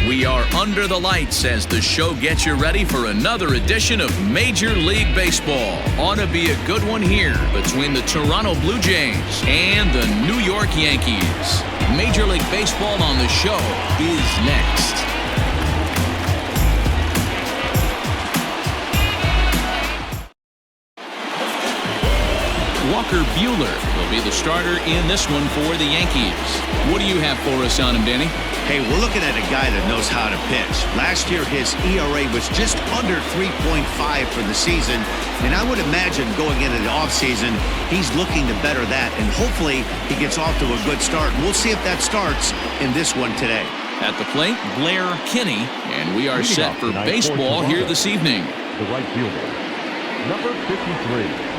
We are under the lights as the show gets you ready for another edition of Major League Baseball. Ought to be a good one here between the Toronto Blue Jays and the New York Yankees. Major League Baseball on the show is next. Walker Buehler will be the starter in this one for the Yankees. What do you have for us on him, Danny? Hey, we're looking at a guy that knows how to pitch. Last year, his ERA was just under 3.5 for the season, and I would imagine going into the offseason, he's looking to better that, and hopefully he gets off to a good start. We'll see if that starts in this one today. At the plate, Blair Kinney, and we are set for baseball here this evening. The right fielder, number 53.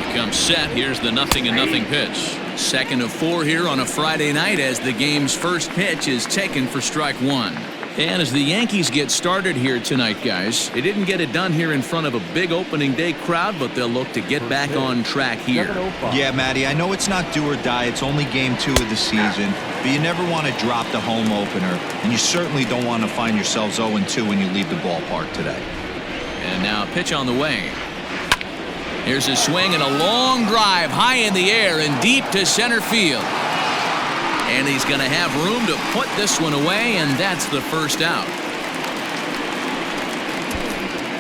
Comes set. Here's the 0-0 pitch. Second of 4 here on a Friday night as the game's first pitch is taken for strike one. And as the Yankees get started here tonight, guys, they didn't get it done here in front of a big opening day crowd, but they'll look to get back on track here. Yeah, Matty, I know it's not do or die. It's only game 2 of the season, but you never want to drop the home opener, and you certainly don't want to find yourselves 0-2 when you leave the ballpark today. And now a pitch on the way. Here's a swing and a long drive high in the air and deep to center field. And he's going to have room to put this one away, and that's the first out.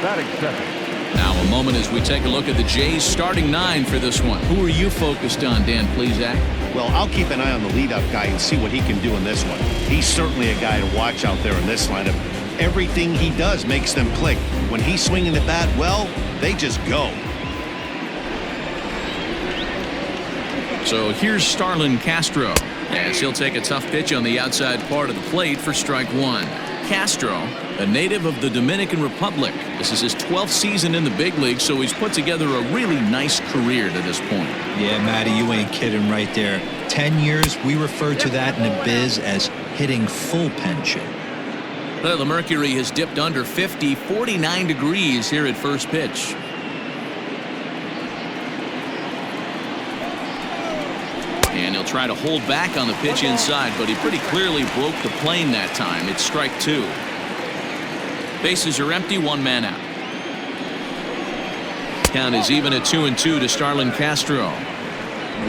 Batting second. Now a moment as we take a look at the Jays starting 9 for this one. Who are you focused on, Dan Plesac? Well, I'll keep an eye on the leadoff guy and see what he can do in this one. He's certainly a guy to watch out there in this lineup. Everything he does makes them click. When he's swinging the bat, well, they just go. So here's Starlin Castro as he'll take a tough pitch on the outside part of the plate for strike one. Castro, a native of the Dominican Republic. This is his 12th season in the big league, so he's put together a really nice career to this point. Yeah, Matty, you ain't kidding right there. 10 years, we refer to that in the biz as hitting full pension. Well, the mercury has dipped under 50, 49 degrees here at first pitch. And he'll try to hold back on the pitch inside, but he pretty clearly broke the plane that time. It's strike 2. Bases are empty, 1 man out. Count is even at 2-2 to Starlin Castro.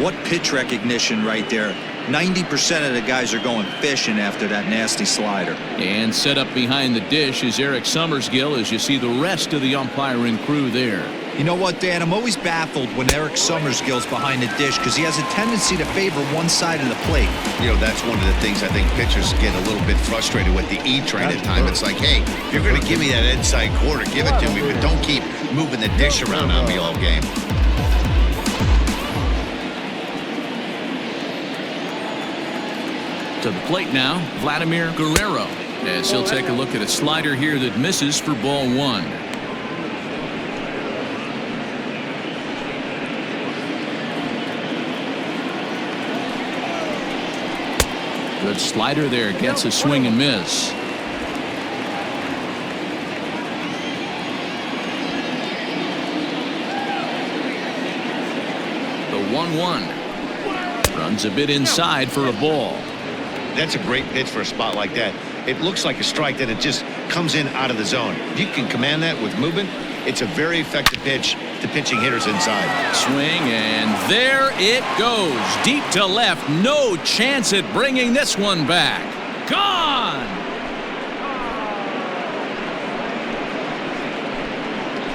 What pitch recognition right there. 90% of the guys are going fishing after that nasty slider. And set up behind the dish is Eric Summersgill as you see the rest of the umpiring crew there. You know what, Dan? I'm always baffled when Eric Summersgill's behind the dish because he has a tendency to favor one side of the plate. You know, that's one of the things I think pitchers get a little bit frustrated with the E-train at times. It's like, hey, if you're going to give me that inside quarter, give it to me, but don't keep moving the dish around on me all game. To the plate now, Vladimir Guerrero, as he'll take a look at a slider here that misses for ball 1. Good slider there, gets a swing and miss. The 1-1 runs a bit inside for a ball. That's a great pitch for a spot like that. It looks like a strike that it just comes in out of the zone. If you can command that with movement, it's a very effective pitch to pitching hitters inside. Swing, and there it goes. Deep to left. No chance at bringing this one back. Gone!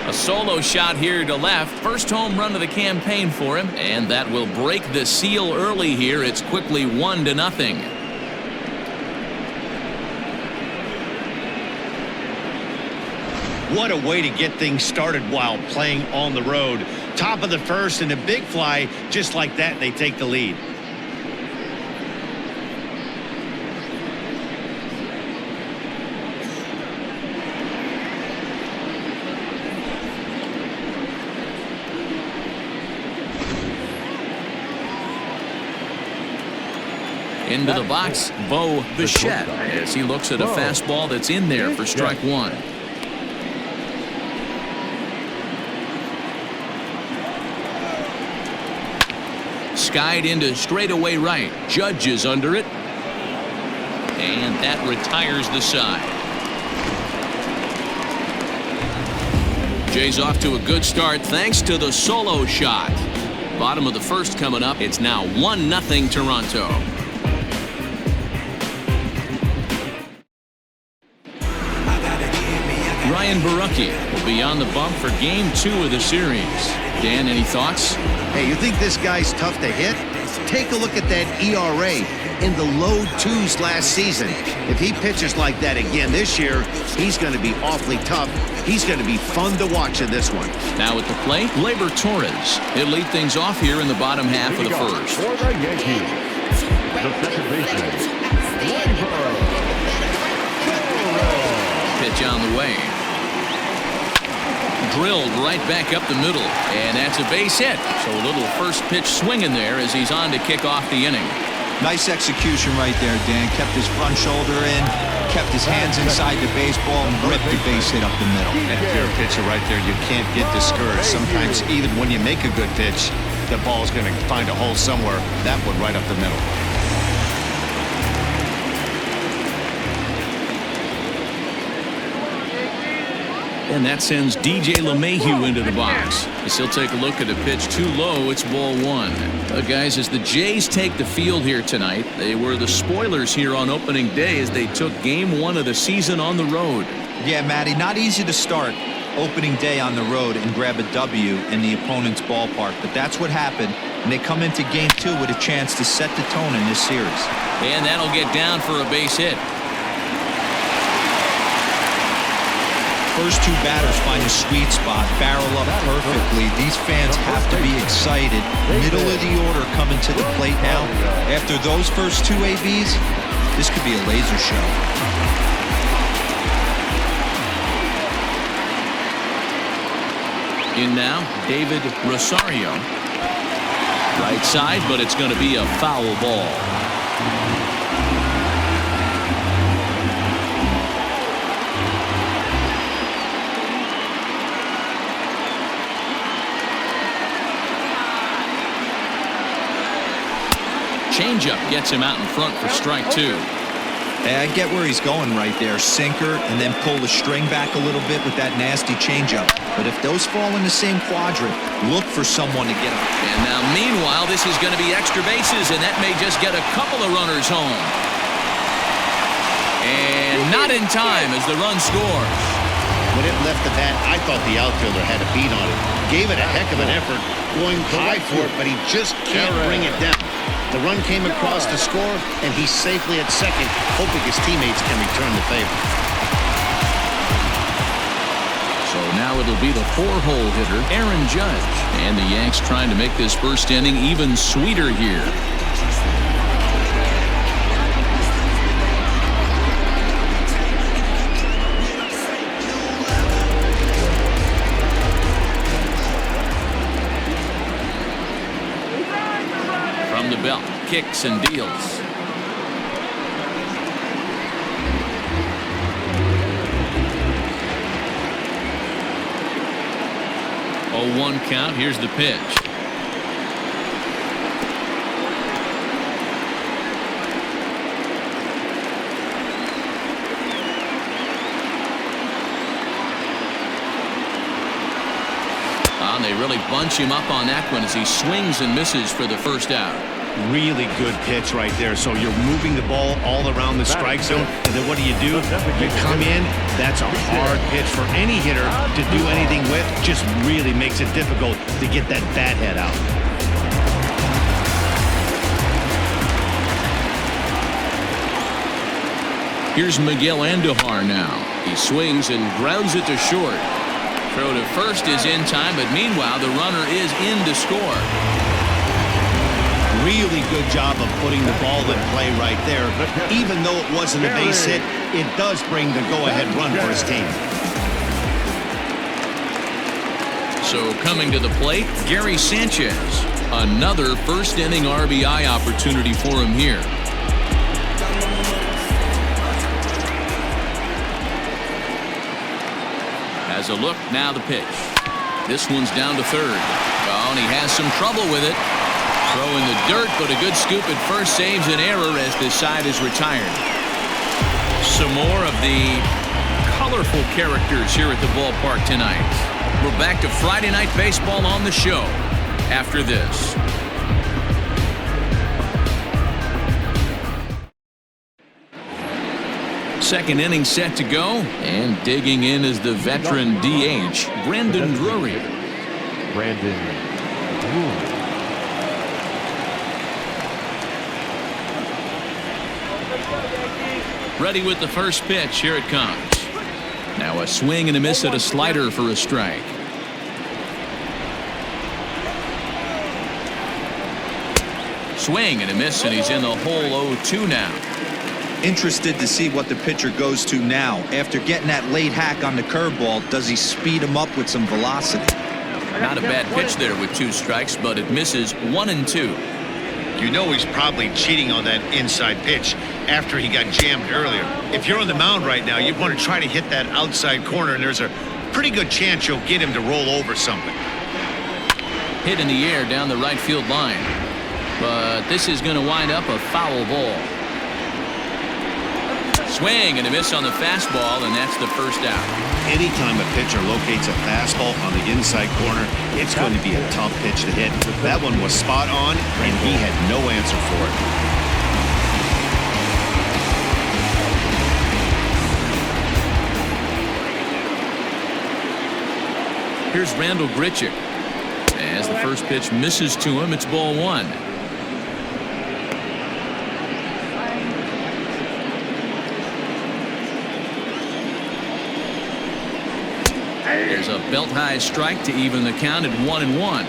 A solo shot here to left. First home run of the campaign for him, and that will break the seal early here. It's quickly 1-0. What a way to get things started while playing on the road. Top of the first and a big fly just like that, and they take the lead. Into the box, Bo Bichette, as he looks at a fastball that's in there for strike 1. Skied into straightaway right. Judge is under it. And that retires the side. Jay's off to a good start thanks to the solo shot. Bottom of the first coming up. It's now 1-0 Toronto. Ryan Barucki will be on the bump for Game 2 of the series. Dan, any thoughts? Hey, you think this guy's tough to hit? Take a look at that ERA in the low 2s last season. If he pitches like that again this year, he's going to be awfully tough. He's going to be fun to watch in this one. Now at the plate, Gleyber Torres. He'll lead things off here in the bottom half of the first. For the Yankees, the second baseman, Gleyber. Pitch on the way. Drilled right back up the middle, and that's a base hit. So a little first pitch swinging there as he's on to kick off the inning. Nice execution right there, Dan. Kept his front shoulder in, kept his hands inside the baseball, and ripped the base hit up the middle. And if you're a pitcher right there, you can't get discouraged. Sometimes even when you make a good pitch, the ball's going to find a hole somewhere. That one right up the middle. And that sends DJ LeMahieu into the box. As he'll take a look at a pitch too low. It's ball 1. Guys, as the Jays take the field here tonight, they were the spoilers here on opening day as they took Game 1 of the season on the road. Yeah, Matty, not easy to start opening day on the road and grab a W in the opponent's ballpark, but that's what happened, and they come into Game 2 with a chance to set the tone in this series. And that'll get down for a base hit. First two batters find a sweet spot, barrel up perfectly. These fans have to be excited. Middle of the order coming to the plate now. After those first two ABs, this could be a laser show. In now, David Rosario. Right side, but it's going to be a foul ball. Changeup gets him out in front for strike 2. Hey, I get where he's going right there. Sinker, and then pull the string back a little bit with that nasty changeup. But if those fall in the same quadrant, look for someone to get them. And now, meanwhile, this is going to be extra bases, and that may just get a couple of runners home. And not in time as the run scores. When it left the bat, I thought the outfielder had a beat on it. Gave it a heck of an effort, going high for it, but he just can't bring it down. The run came across to score, and he's safely at second, hoping his teammates can return the favor. So now it'll be the 4-hole hitter, Aaron Judge. And the Yanks trying to make this first inning even sweeter here. From the belt, kicks and deals. Oh, 1 count. Here's the pitch. And they really bunch him up on that one as he swings and misses for the first out. Really good pitch right there. So you're moving the ball all around the strike zone, and then what do? You come in. That's a hard pitch for any hitter to do anything with. Just really makes it difficult to get that bat head out. Here's Miguel Andujar now. He swings and grounds it to short. Throw to first is in time, but meanwhile the runner is in to score. Really good job of putting the ball in play right there. Even though it wasn't a base hit, it does bring the go-ahead run for his team. So coming to the plate, Gary Sanchez. Another first inning RBI opportunity for him here. As a look, now the pitch. This one's down to third. Oh, and he has some trouble with it. Throw in the dirt, but a good scoop at first saves an error as this side is retired. Some more of the colorful characters here at the ballpark tonight. We're back to Friday Night Baseball on the show after this. Second inning set to go, and digging in is the veteran DH, Brandon Drury. Ready with the first pitch. Here it comes. Now a swing and a miss at a slider for a strike. Swing and a miss, and he's in the hole 0-2 now. Interested to see what the pitcher goes to now. After getting that late hack on the curveball, does he speed him up with some velocity? Not a bad pitch there with 2 strikes, but it misses 1-2. You know he's probably cheating on that inside pitch after he got jammed earlier. If you're on the mound right now, you want to try to hit that outside corner, and there's a pretty good chance you'll get him to roll over something. Hit in the air down the right field line, but this is going to wind up a foul ball. Swing and a miss on the fastball, and that's the first out. Anytime a pitcher locates a fastball on the inside corner, it's going to be a tough pitch to hit. That one was spot on, and he had no answer for it. Here's Randall Grichuk. As the first pitch misses to him, it's ball 1. There's a belt-high strike to even the count at 1-1.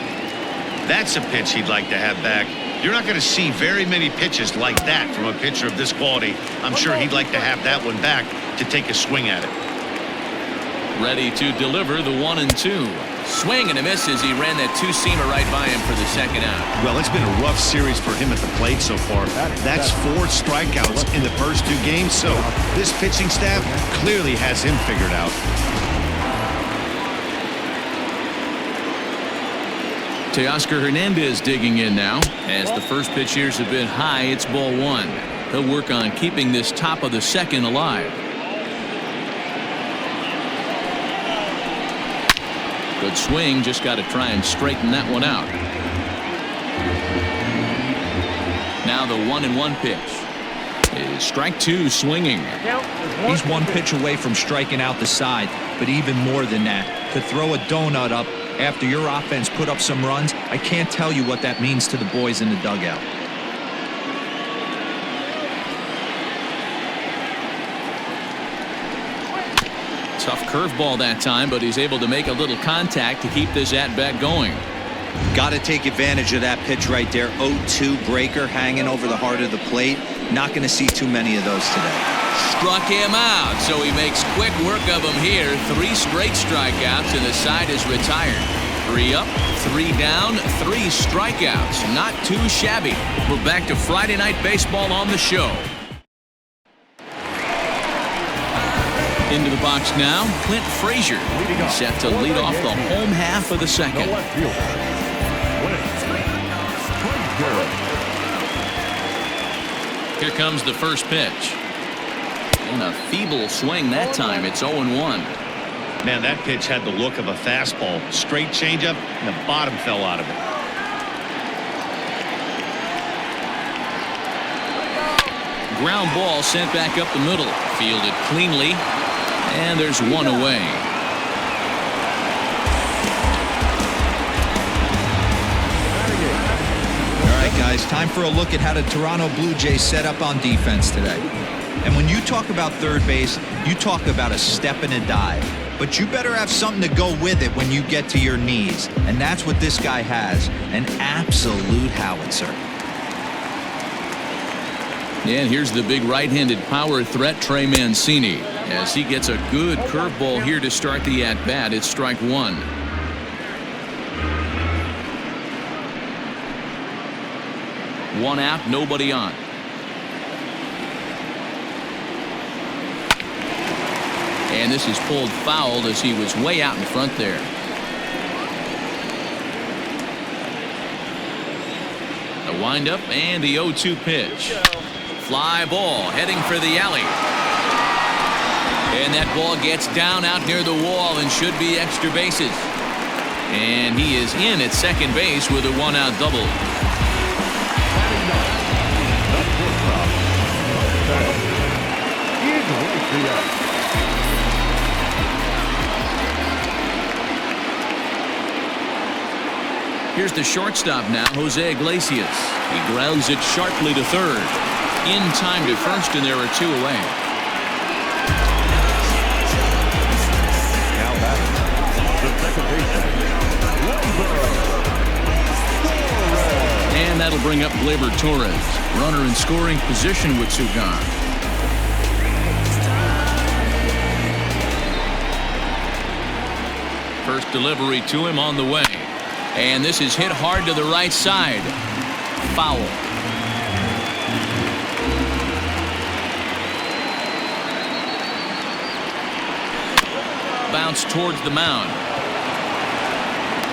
That's a pitch he'd like to have back. You're not going to see very many pitches like that from a pitcher of this quality. I'm sure he'd like to have that one back to take a swing at it. Ready to deliver the 1-2. Swing and a miss as he ran that 2-seamer right by him for the second out. Well, it's been a rough series for him at the plate so far. That's 4 strikeouts in the first 2 games, so this pitching staff clearly has him figured out. Teoscar Hernandez digging in now. As the first pitch here's a bit high, it's ball 1. He'll work on keeping this top of the second alive. Good swing, just got to try and straighten that one out. Now the 1-1 pitch. Is strike 2 swinging. He's 1 pitch away from striking out the side, but even more than that, to throw a donut up after your offense put up some runs, I can't tell you what that means to the boys in the dugout. Tough curveball that time, but he's able to make a little contact to keep this at-bat going. Got to take advantage of that pitch right there. 0-2 breaker hanging over the heart of the plate. Not going to see too many of those today. Struck him out, so he makes quick work of him here. 3 straight strikeouts, and the side is retired. 3 up, 3 down, 3 strikeouts. Not too shabby. We're back to Friday Night Baseball on the show. Into the box now, Clint Frazier. Set to lead off the home half of the second. Here comes the first pitch. And a feeble swing that time. It's 0-1. Man, that pitch had the look of a fastball. Straight changeup, and the bottom fell out of it. Ground ball sent back up the middle. Fielded cleanly. And there's 1 away. All right, guys, time for a look at how the Toronto Blue Jays set up on defense today. And when you talk about third base, you talk about a step and a dive. But you better have something to go with it when you get to your knees. And that's what this guy has, an absolute howitzer. And here's the big right-handed power threat, Trey Mancini. As he gets a good curveball here to start the at-bat, it's strike 1. One out, nobody on. And this is pulled foul as he was way out in front there. The windup and the 0-2 pitch. Fly ball heading for the alley. And that ball gets down out near the wall and should be extra bases. And he is in at second base with a one-out double. Here's the shortstop now, Jose Iglesias. He grounds it sharply to third. In time to first, and there are two away. Now batting, the second baseman, and that'll bring up Gleyber Torres. Runner in scoring position with two gone. First delivery to him on the way. And this is hit hard to the right side. Foul. Bounce towards the mound.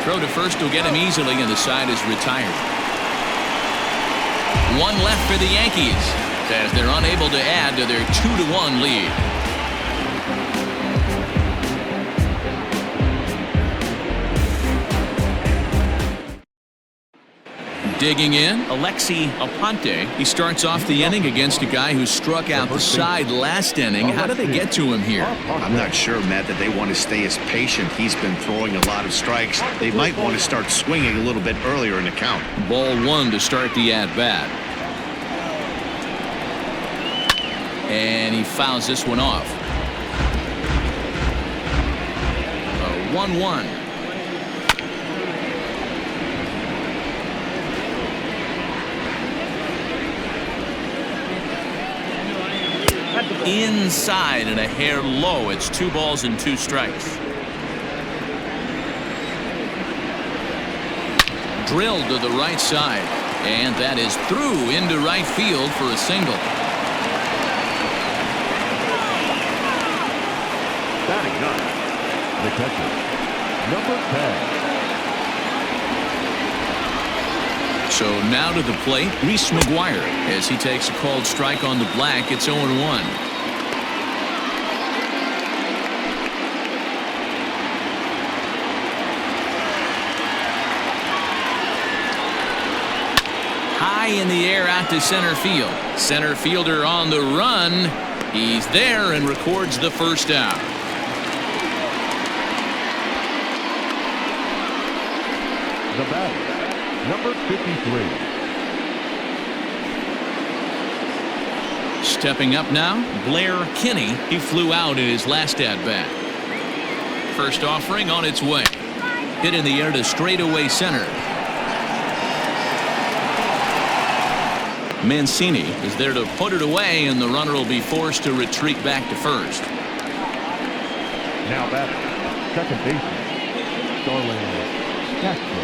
Throw to first will get him easily, and the side is retired. One left for the Yankees as they're unable to add to their 2-1 lead. Digging in, Alexi Aponte. He starts off the inning against a guy who struck out the side last inning. How do they get to him here? I'm not sure, Matt, that they want to stay as patient. He's been throwing a lot of strikes. They might want to start swinging a little bit earlier in the count. Ball one to start the at-bat. And he fouls this one off. A 1-1. Inside and a hair low. It's 2 balls and 2 strikes. Drilled to the right side, and that is through into right field for a single. batting ninth, the catcher, number 10. So now to the plate, Reese McGuire, as he takes a called strike on the black. It's 0-1. High in the air out to center field. Center fielder on the run. He's there and records the first out. The batter, number 53. Stepping up now, Blair Kinney. He flew out in his last at-bat. First offering on its way. Hit in the air to straightaway center. Mancini is there to put it away, and the runner will be forced to retreat back to first. Now batting, second baseman, Starlin Castro.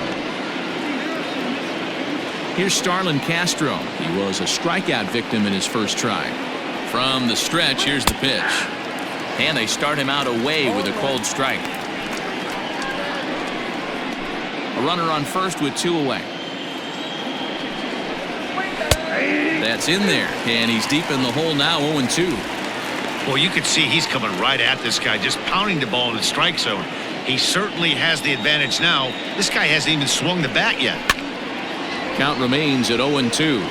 Here's Starlin Castro. He was a strikeout victim in his first try. From the stretch, here's the pitch. And they start him out away with a cold strike. A runner on first with 2 away. That's in there, and he's deep in the hole now, 0-2. Well, you can see he's coming right at this guy, just pounding the ball in the strike zone. He certainly has the advantage now. This guy hasn't even swung the bat yet. Count remains at 0-2.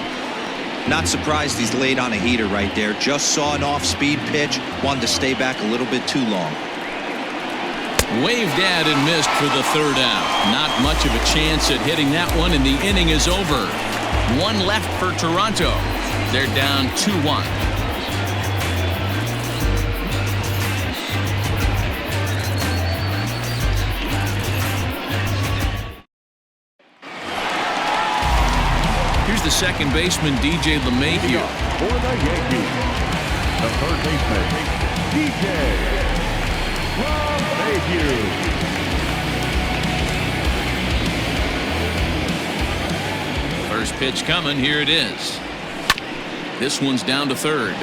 Not surprised he's laid on a heater right there. Just saw an off-speed pitch. Wanted to stay back a little bit too long. Waved at and missed for the third out. Not much of a chance at hitting that one, and the inning is over. 1 left for Toronto. They're down 2-1. Here's the second baseman, DJ LeMahieu. For the Yankees, the third baseman, DJ LeMahieu. First pitch coming. Here it is. This one's down to third.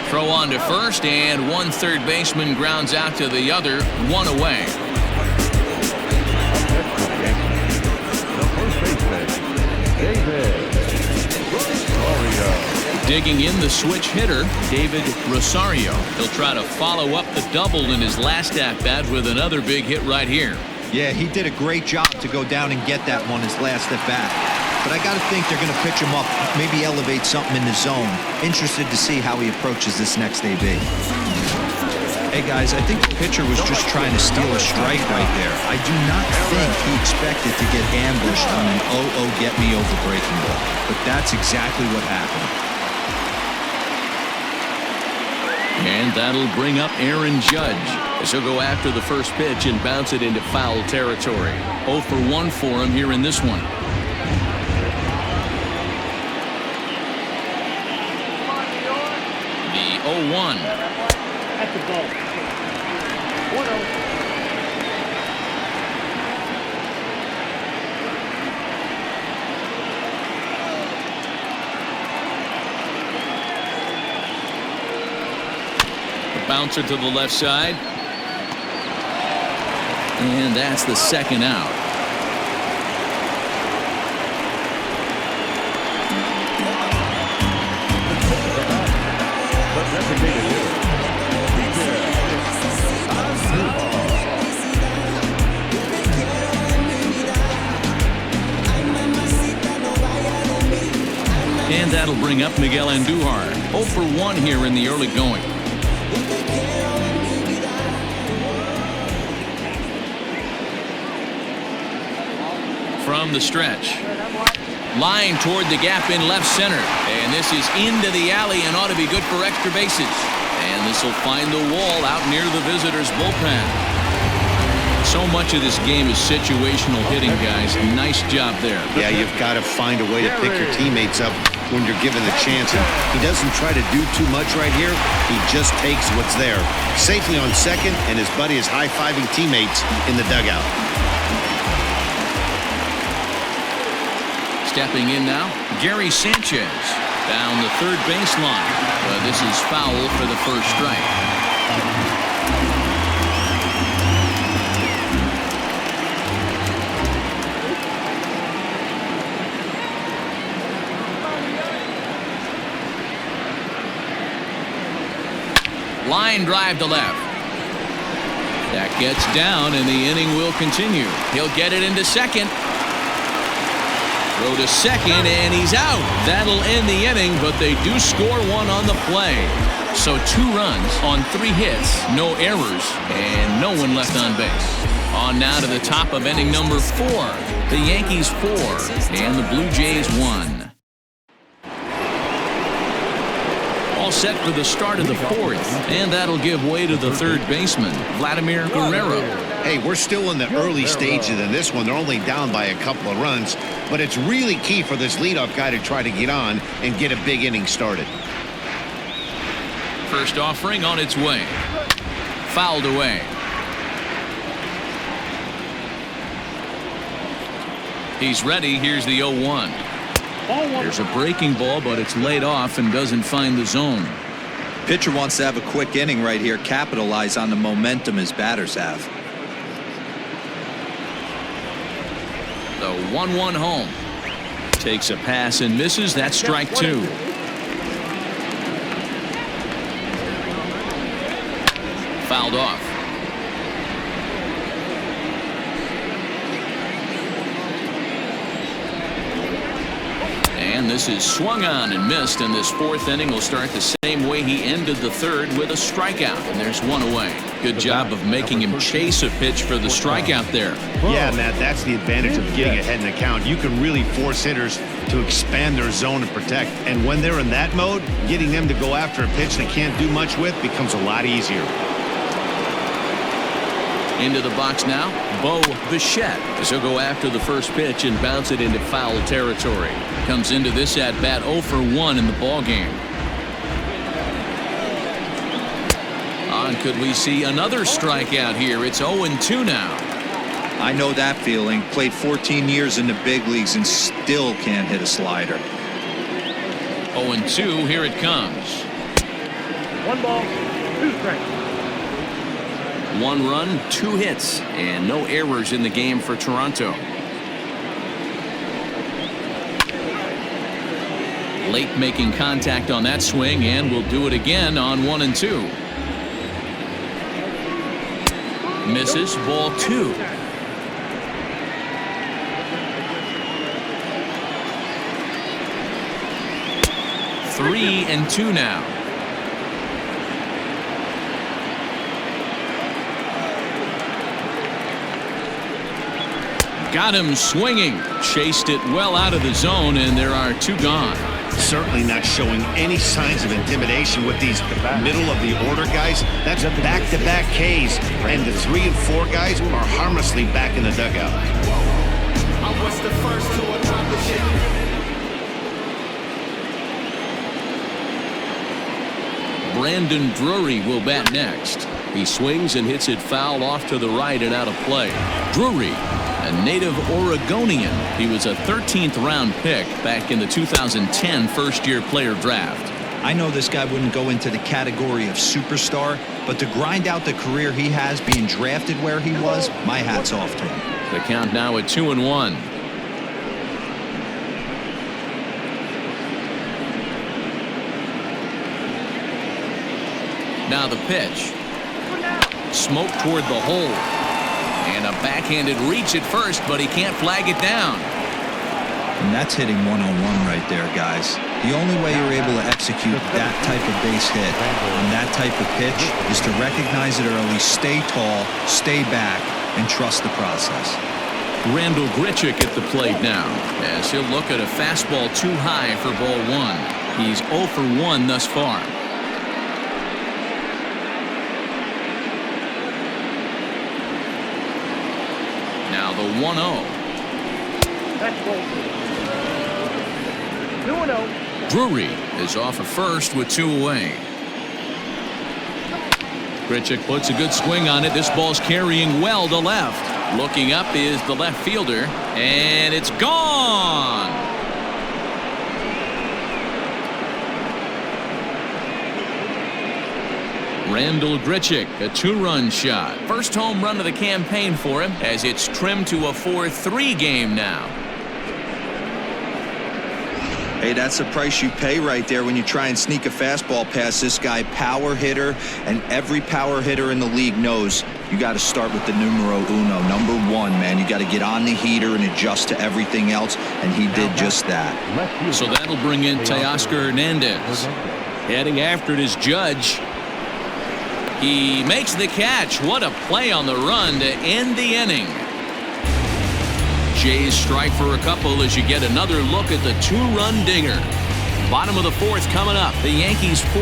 Throw on to first, and one third baseman grounds out to the other. 1 away. The first baseman, David ROSARIO. digging in, the switch hitter, David Rosario. He'll try to follow up the double in his last at-bat with another big hit right here. Yeah, he did a great job to go down and get that one his last at-bat. But I got to think they're going to pitch him up, maybe elevate something in the zone. Interested to see how he approaches this next AB. Hey, guys, I think the pitcher was just trying to steal a strike right there. I do not think he expected to get ambushed on an 0-0 get-me-over breaking ball. But that's exactly what happened. And that'll bring up Aaron Judge, as he'll go after the first pitch and bounce it into foul territory. 0 for 1 for him here in this one. The 0-1. At the ball. 1-0. Bouncer to the left side. And that's the second out. And that'll bring up Miguel Andujar. 0 for 1 here in the early going. From the stretch. Line toward the gap in left center. And this is into the alley and ought to be good for extra bases. And this will find the wall out near the visitors' bullpen. So much of this game is situational hitting, guys. Nice job there. Yeah, you've got to find a way to pick your teammates up when you're given the chance. And he doesn't try to do too much right here. He just takes what's there. Safely on second, and his buddy is high-fiving teammates in the dugout. Stepping in now, Gary Sanchez down the third baseline. But this is foul for the first strike. Line drive to left. That gets down, and the inning will continue. He'll get it into second. Throw to second, and he's out. That'll end the inning, but they do score one on the play. So 2 runs on 3 hits, no errors, and no one left on base. On now to the top of inning number 4. The Yankees 4 and the Blue Jays 1. All set for the start of the 4th, and that'll give way to the third baseman, Vladimir Guerrero. Hey, we're still in the early stages in this one. They're only down by a couple of runs, but it's really key for this leadoff guy to try to get on and get a big inning started. First offering on its way. Fouled away. He's ready. Here's the 0-1. There's a breaking ball, but it's laid off and doesn't find the zone. Pitcher wants to have a quick inning right here, capitalize on the momentum his batters have. The 1-1 home. Takes a pass and misses. That's strike 2. Fouled off. And this is swung on and missed, and this 4th inning will start the same way he ended the 3rd, with a strikeout, and there's 1 away. Good job of making him chase a pitch for the strikeout there. Yeah, Matt, that's the advantage of getting ahead in the count. You can really force hitters to expand their zone and protect, and when they're in that mode, getting them to go after a pitch they can't do much with becomes a lot easier. Into the box now, Bo Bichette, as he'll go after the first pitch and bounce it into foul territory. Comes into this at-bat 0 for 1 in the ballgame. On, could we see another strikeout here? It's 0-2 now. I know that feeling. Played 14 years in the big leagues and still can't hit a slider. 0-2, here it comes. 1 ball, 2 strikes. 1 run, 2 hits, and no errors in the game for Toronto. Late making contact on that swing, and will do it again on 1 and 2. Misses, ball 2. Three and 2 now. Got him swinging. Chased it well out of the zone, and there are 2 gone. Certainly not showing any signs of intimidation with these middle of the order guys. That's back-to-back Ks, and the 3 and 4 guys are harmlessly back in the dugout. I was the first to accomplish it. Brandon Drury will bat next. He swings and hits it foul off to the right and out of play. Drury, a native Oregonian. He was a 13th round pick back in the 2010 first-year player draft. I know this guy wouldn't go into the category of superstar, but to grind out the career he has being drafted where he was, my hat's off to him. The count now at 2-1. Now the pitch. Smoke toward the hole. And a backhanded reach at first, but he can't flag it down. And that's hitting 101 right there, guys. The only way you're able to execute that type of base hit on that type of pitch is to recognize it early, stay tall, stay back, and trust the process. Randall Grichuk at the plate now, as he'll look at a fastball too high for ball 1. He's 0 for 1 thus far. Now the 1-0. Drury is off at first with 2 away. Grichuk puts a good swing on it. This ball's carrying well to left. Looking up is the left fielder, and it's gone. Randall Grichuk, a 2-run shot. First home run of the campaign for him, as it's trimmed to a 4-3 game now. Hey, that's the price you pay right there when you try and sneak a fastball past this guy. Power hitter, and every power hitter in the league knows you got to start with the numero uno, number 1, man. You got to get on the heater and adjust to everything else, and he did just that. So that'll bring in Teoscar Hernandez. Heading after it is Judge. He makes the catch. What a play on the run to end the inning. Jays strike for a couple as you get another look at the 2-run dinger. Bottom of the 4th coming up. The Yankees 4,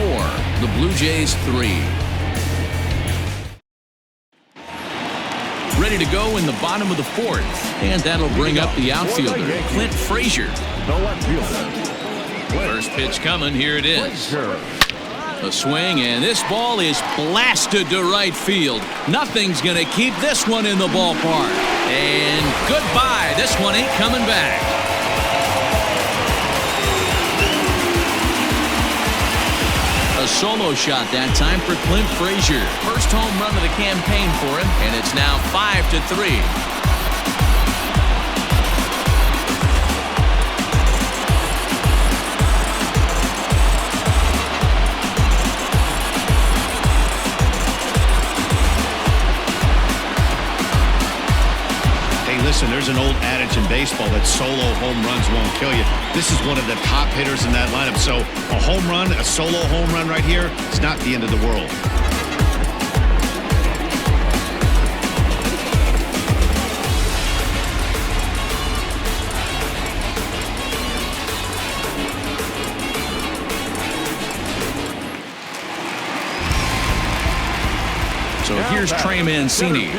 the Blue Jays 3. Ready to go in the bottom of the 4th. And that'll bring up the outfielder, Clint Frazier. First pitch coming. Here it is. A swing, and this ball is blasted to right field. Nothing's going to keep this one in the ballpark. And goodbye. This one ain't coming back. A solo shot that time for Clint Frazier. First home run of the campaign for him, and it's now 5-3. Listen, there's an old adage in baseball that solo home runs won't kill you. This is one of the top hitters in that lineup. So a home run, a solo home run right here, it's not the end of the world. So here's Trey Mancini.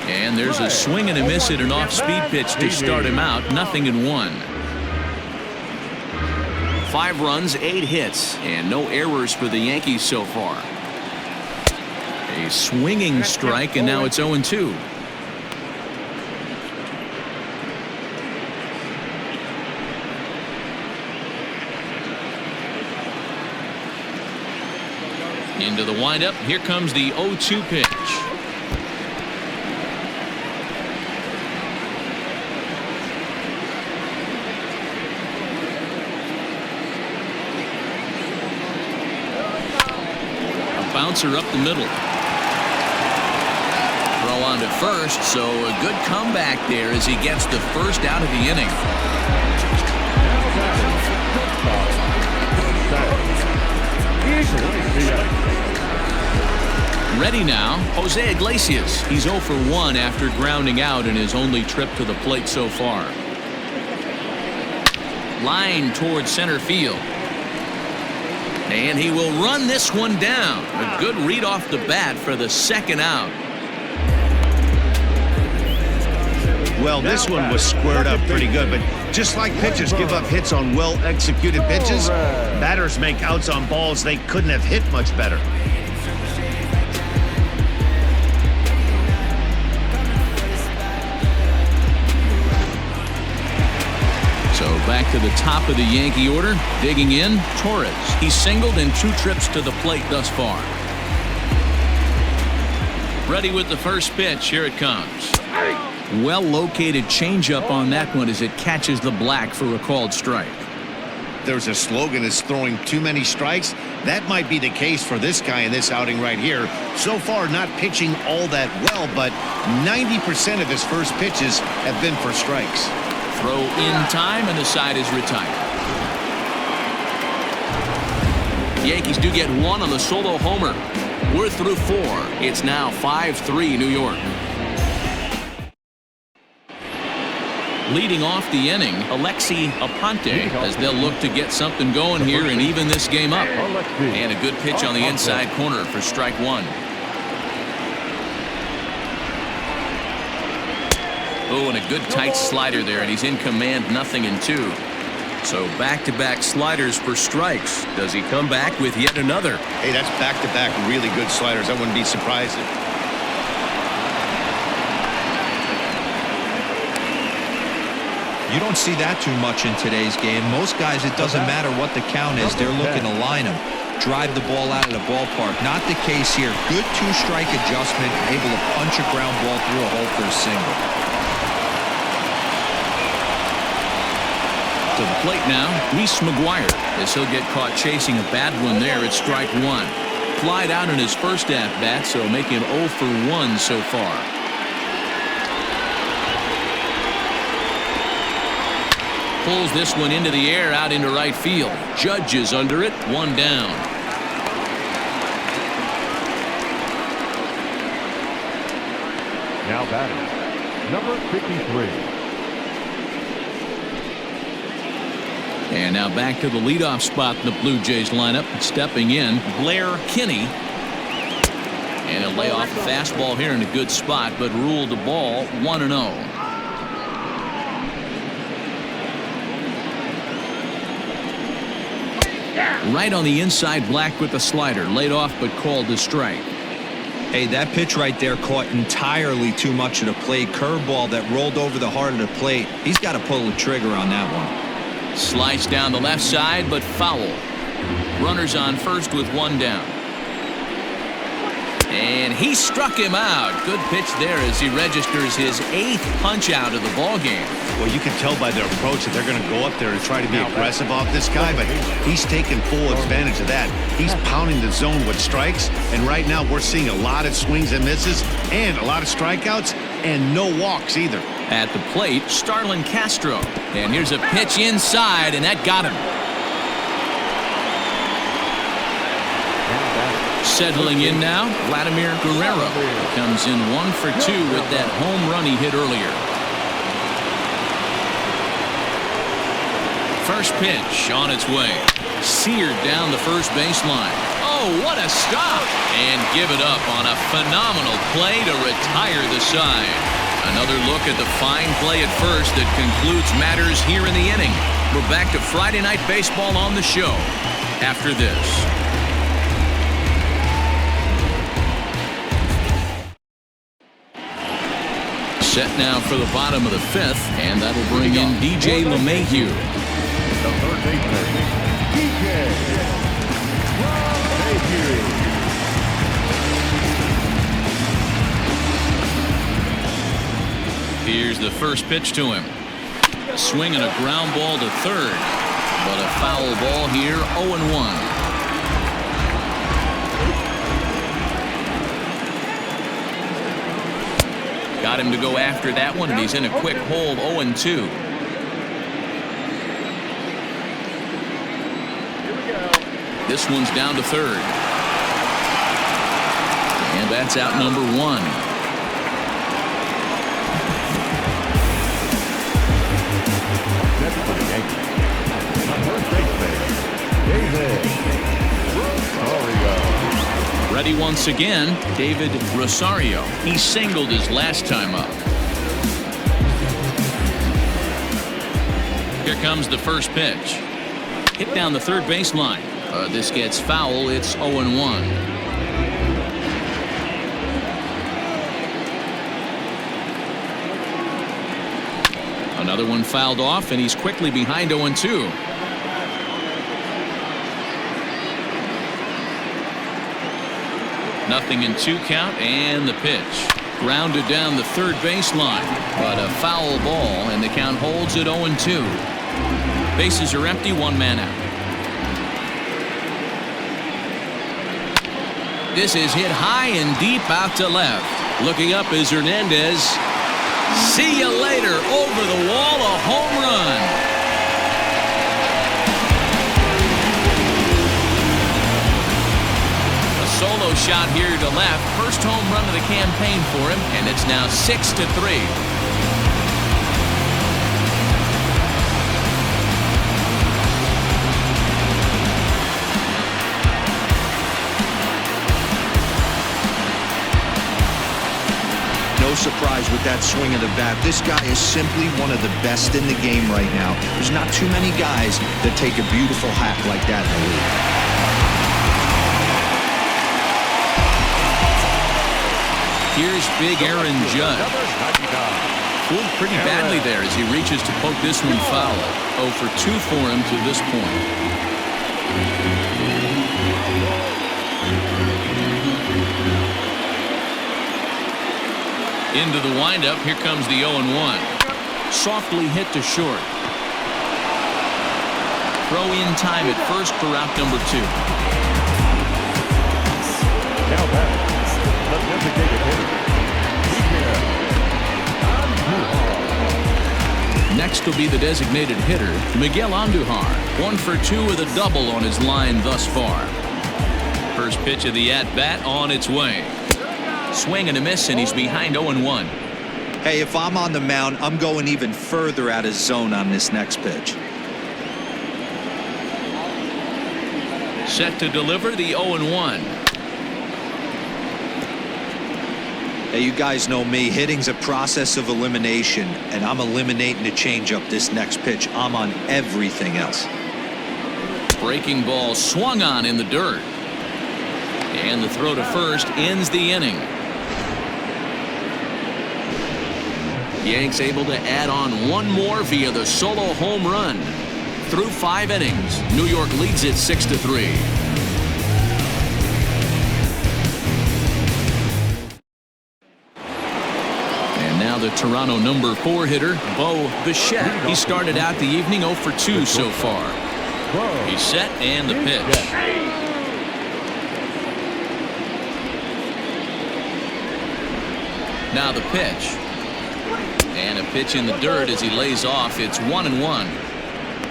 And there's a swing and a miss at an off-speed pitch to start him out. 0-1. 5 runs, 8 hits, and no errors for the Yankees so far. A swinging strike, and now it's 0-2. Into the windup. Here comes the 0-2 pitch. bouncer up the middle. Throw on to first, so a good comeback there as he gets the first out of the inning. Ready now, Jose Iglesias. He's 0 for 1 after grounding out in his only trip to the plate so far. Line towards center field. And he will run this one down. A good read off the bat for the second out. Well, this one was squared up pretty good, but just like pitchers give up hits on well-executed pitches, batters make outs on balls they couldn't have hit much better. So back to the top of the Yankee order. Digging in, Torres. He's singled in 2 trips to the plate thus far. Ready with the first pitch. Here it comes. Well-located changeup on that one as it catches the black for a called strike. There's a slogan that's throwing too many strikes. That might be the case for this guy in this outing right here. So far, not pitching all that well, but 90% of his first pitches have been for strikes. Throw in time, and the side is retired. Yankees do get 1 on the solo homer. We're through 4. It's now 5-3 New York. Leading off the inning, Alexi Aponte, as they'll look to get something going here and even this game up. And a good pitch on the inside corner for strike 1. Oh, and a good tight slider there, and he's in command, 0-2. So back-to-back sliders for strikes. Does he come back with yet another? Hey, that's back-to-back really good sliders. I wouldn't be surprised if... You don't see that too much in today's game. Most guys, it doesn't matter what the count is. They're looking to line them, drive the ball out of the ballpark. Not the case here. Good 2-strike adjustment, able to punch a ground ball through a hole for a single. To the plate now, Reese McGuire, as he'll get caught chasing a bad one there at strike 1. Flied out in his first at-bat, so make him 0 for 1 so far. Pulls this one into the air out into right field. Judge is under it, 1 down. Now batting, number 53. And now back to the leadoff spot in the Blue Jays lineup. Stepping in, Blair Kinney. And he'll lay off the fastball here in a good spot, but ruled the ball 1-0. Right on the inside, Black with the slider. Laid off but called to strike. Hey, that pitch right there caught entirely too much of the plate. Curveball that rolled over the heart of the plate. He's got to pull the trigger on that one. Sliced down the left side, but foul. Runners on first with 1 down. And he struck him out. Good pitch there as he registers his 8th punch out of the ball game. Well, you can tell by their approach that they're going to go up there and try to be aggressive off this guy, but he's taking full advantage of that. He's pounding the zone with strikes, and right now we're seeing a lot of swings and misses and a lot of strikeouts and no walks either. At the plate, Starlin Castro. And here's a pitch inside, and that got him. Settling in now, Vladimir Guerrero comes in 1 for 2 with that home run he hit earlier. First pitch on its way. Seared down the first baseline. Oh, what a stop! And give it up on a phenomenal play to retire the side. Another look at the fine play at first that concludes matters here in the inning. We're back to Friday Night Baseball on the show after this. Set now for the bottom of the 5th, and that'll bring in DJ LeMahieu. The third baseman, DJ LeMahieu. Here's the first pitch to him. Swinging a ground ball to third, but a foul ball here, 0-1. Got him to go after that one, and he's in a quick hole, 0-2. This one's down to third. And that's out number one. That's for the Yankees. The first baseman, David Rosario. Ready once again, David Rosario. He singled his last time up. Here comes the first pitch. Hit down the third baseline. This gets foul. It's 0-1. Another one fouled off, and he's quickly behind 0-2. Nothing in 2 count, and the pitch. Grounded down the third baseline, but a foul ball, and the count holds at 0-2. Bases are empty, 1 man out. This is hit high and deep out to left. Looking up is Hernandez. See you later. Over the wall, a home run. A solo shot here to left. First home run of the campaign for him, and it's now 6-3. No surprise with that swing of the bat. This guy is simply one of the best in the game right now. There's not too many guys that take a beautiful hack like that in the league. Here's big Aaron Judge. Fooled pretty badly there as he reaches to poke this one foul. 0 for 2 for him to this point. Into the windup. Here comes the 0-1. Softly hit to short. Throw in time at first for out number 2. Now back, the designated hitter, Next will be the designated hitter, Miguel Andujar. 1 for 2 with a double on his line thus far. First pitch of the at-bat on its way. Swing and a miss, and he's behind 0-1. Hey, if I'm on the mound, I'm going even further out of zone on this next pitch. Set to deliver the 0-1. Hey, you guys know me. Hitting's a process of elimination, and I'm eliminating the changeup this next pitch. I'm on everything else. Breaking ball swung on in the dirt. And the throw to first ends the inning. Yanks able to add on 1 more via the solo home run. Through 5 innings, New York leads it 6-3. And now the Toronto number 4 hitter, BUEHLER. He started out the evening 0 for 2 so far. He's set, and the pitch. Now the pitch. And a pitch in the dirt as he lays off. It's 1-1.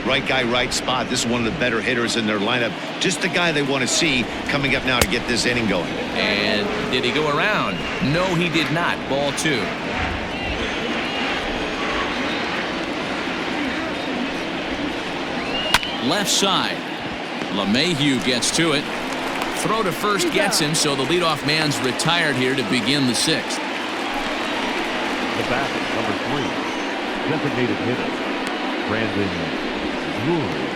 Right guy, right spot. This is one of the better hitters in their lineup. Just the guy they want to see coming up now to get this inning going. And did he go around? No, he did not. Ball 2. Left side. LeMahieu gets to it. Throw to first gets him, so the leadoff man's retired here to begin the 6th. the bat, number 3, designated hitter, Brandon Drury.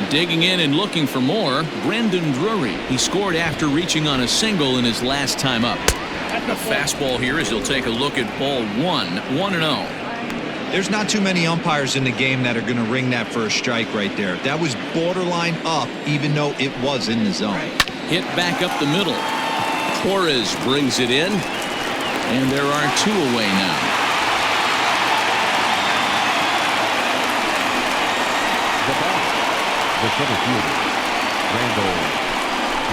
Digging in and looking for more, Brandon Drury. He scored after reaching on a single in his last time up. A fastball here as he'll take a look at ball 1-0. There's not too many umpires in the game that are going to ring that first strike right there. That was borderline up, even though it was in the zone. Hit back up the middle. Torres brings it in, and there are 2 away now. The bat, the center fielder, Randall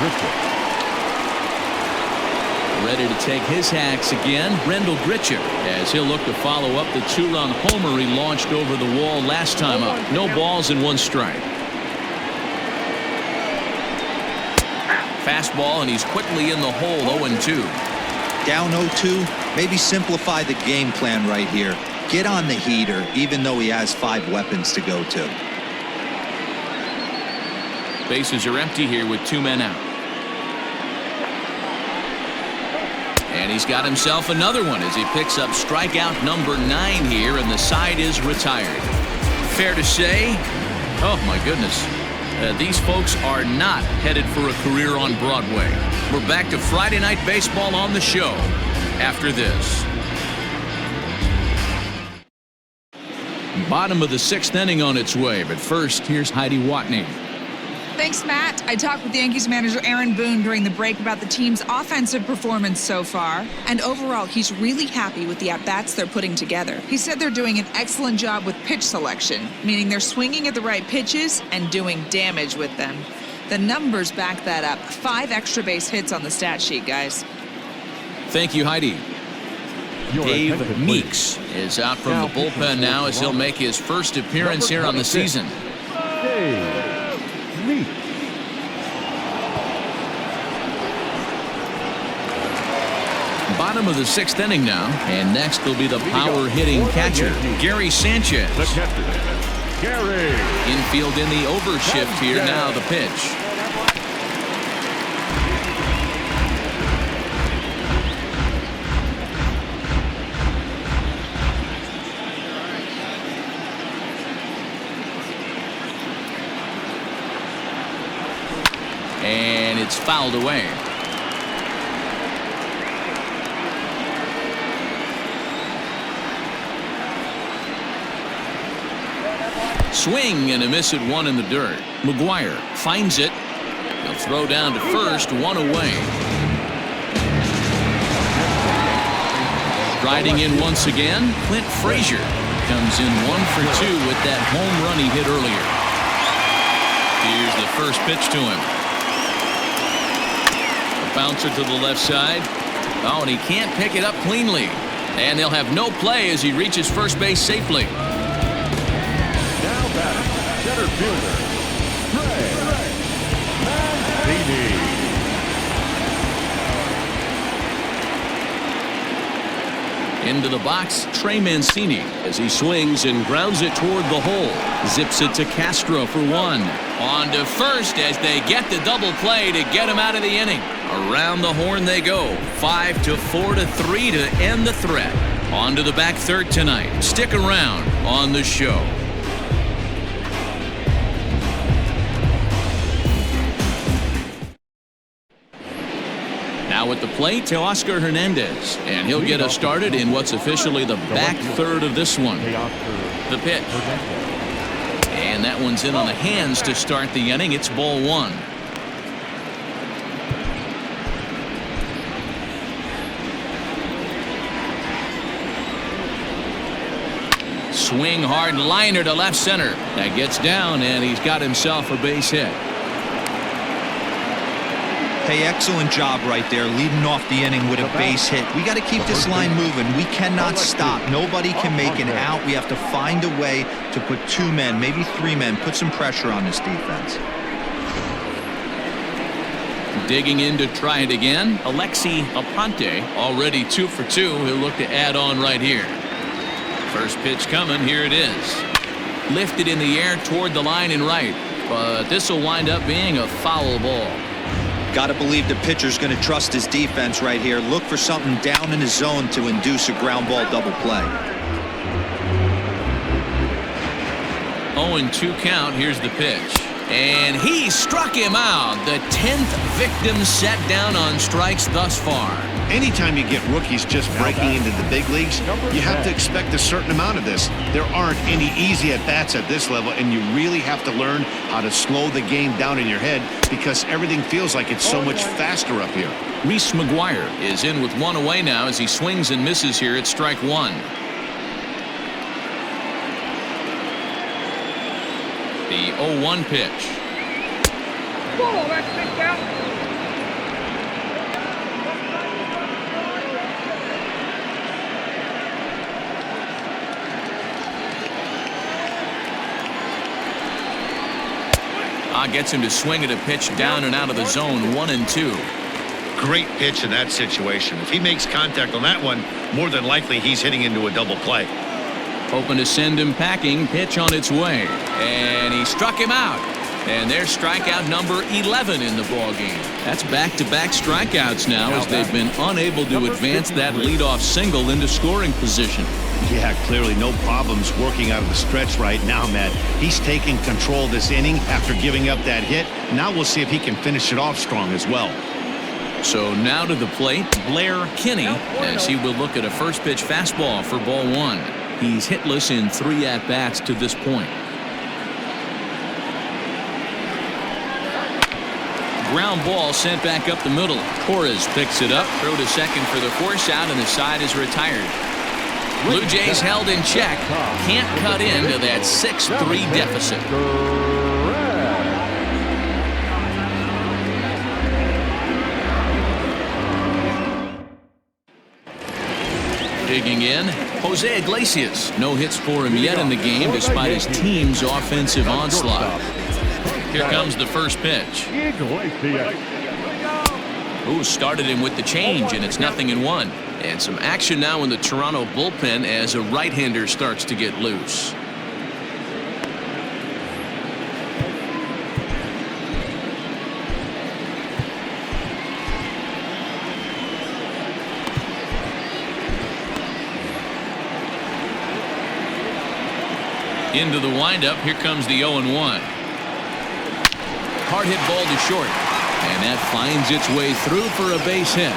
Griffith. Ready to take his hacks again, Rendell Gritcher, as he'll look to follow up the 2-run homer he launched over the wall last time up. No balls and 1 strike. Fastball, and he's quickly in the hole, 0-2. Down 0-2, maybe simplify the game plan right here. Get on the heater, even though he has 5 weapons to go to. Bases are empty here with 2 men out. And he's got himself another one as he picks up strikeout number 9 here, and the side is retired. Fair to say, oh my goodness, these folks are not headed for a career on Broadway. We're back to Friday Night Baseball on the show after this. Bottom of the 6th inning on its way, but first, here's Heidi Watney. Thanks, Matt. I talked with Yankees manager Aaron Boone during the break about the team's offensive performance so far, and overall, he's really happy with the at-bats they're putting together. He said they're doing an excellent job with pitch selection, meaning they're swinging at the right pitches and doing damage with them. The numbers back that up. 5 extra base hits on the stat sheet, guys. Thank you, Heidi. Dave Meeks is out from the bullpen now as he'll make his first appearance here on the season. Bottom of the 6th inning now, and next will be the power-hitting catcher, Gary Sanchez. The catcher, Gary. Infield in the overshift here now, the pitch. And it's fouled away. Swing and a miss at 1 in the dirt. McGuire finds it. He'll throw down to first, 1 away. Riding in once again, Clint Frazier comes in 1 for 2 with that home run he hit earlier. Here's the first pitch to him. A bouncer to the left side. Oh, and he can't pick it up cleanly. And they'll have no play as he reaches first base safely. Center fielder, Trey Mancini. Into the box, Trey Mancini as he swings and grounds it toward the hole. Zips it to Castro for 1. On to first as they get the double play to get him out of the inning. Around the horn they go. 5-4-3 to end the threat. On to the back third tonight. Stick around on the show. Now at the plate, Teoscar Hernandez, and he'll get us started in what's officially the back third of this one. The pitch. And that one's in on the hands to start the inning. It's ball 1. Swing hard liner to left center. That gets down, and he's got himself a base hit. Hey, excellent job right there, leading off the inning with a base hit. We got to keep this line moving. We cannot stop. Nobody can make an out. We have to find a way to put 2 men, maybe 3 men, put some pressure on this defense. Digging in to try it again, Alexi Aponte, already 2 for 2. He'll look to add on right here. First pitch coming. Here it is. Lifted in the air toward the line and right, but this will wind up being a foul ball. Got to believe the pitcher's going to trust his defense right here. Look for something down in his zone to induce a ground ball double play. 0-2 count. Here's the pitch. And he struck him out. The 10th victim set down on strikes thus far. Anytime you get rookies just breaking into the big leagues, you have to expect a certain amount of this. There aren't any easy at-bats at this level, and you really have to learn how to slow the game down in your head because everything feels like it's so much faster up here. Reese McGuire is in with 1 away now as he swings and misses here at strike 1. The 0-1 pitch. Gets him to swing at a pitch down and out of the zone, 1-2. Great pitch in that situation. If he makes contact on that one, more than likely he's hitting into a double play. Hoping to send him packing. Pitch on its way. And he struck him out. And there's strikeout number 11 in the ballgame. That's back-to-back strikeouts now as they've been unable to advance that leadoff single into scoring position. Yeah, clearly no problems working out of the stretch right now, Matt. He's taking control of this inning after giving up that hit. Now we'll see if he can finish it off strong as well. So now to the plate, Blair Kinney, as he will look at a first pitch fastball for ball 1. He's hitless in 3 at-bats to this point. Ground ball sent back up the middle. Torres picks it up, throw to second for the force out, and the side is retired. Blue Jays held in check. Can't cut into that 6-3 deficit. Digging in, Jose Iglesias. No hits for him yet in the game despite his team's offensive onslaught. Here comes the first pitch. Ooh, started him with the change, and it's 0-1. And some action now in the Toronto bullpen as a right-hander starts to get loose. Into the windup, here comes the 0-1. Hard hit ball to short, and that finds its way through for a base hit.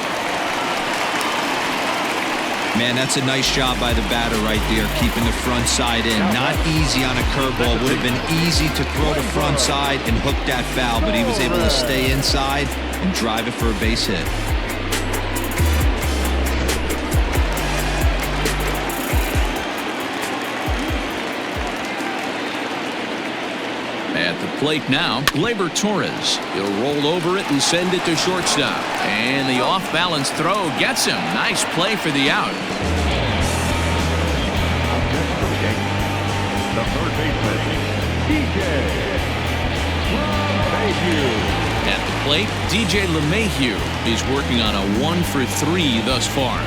Man, that's a nice job by the batter right there, keeping the front side in. Not easy on a curveball. Would have been easy to throw the front side and hook that foul, but he was able to stay inside and drive it for a base hit. At the plate now, Gleyber Torres. He'll roll over it and send it to shortstop. And the off-balance throw gets him. Nice play for the out. The third baseman, DJ LeMahieu. At the plate, DJ LeMahieu is working on a 1-for-3 thus far.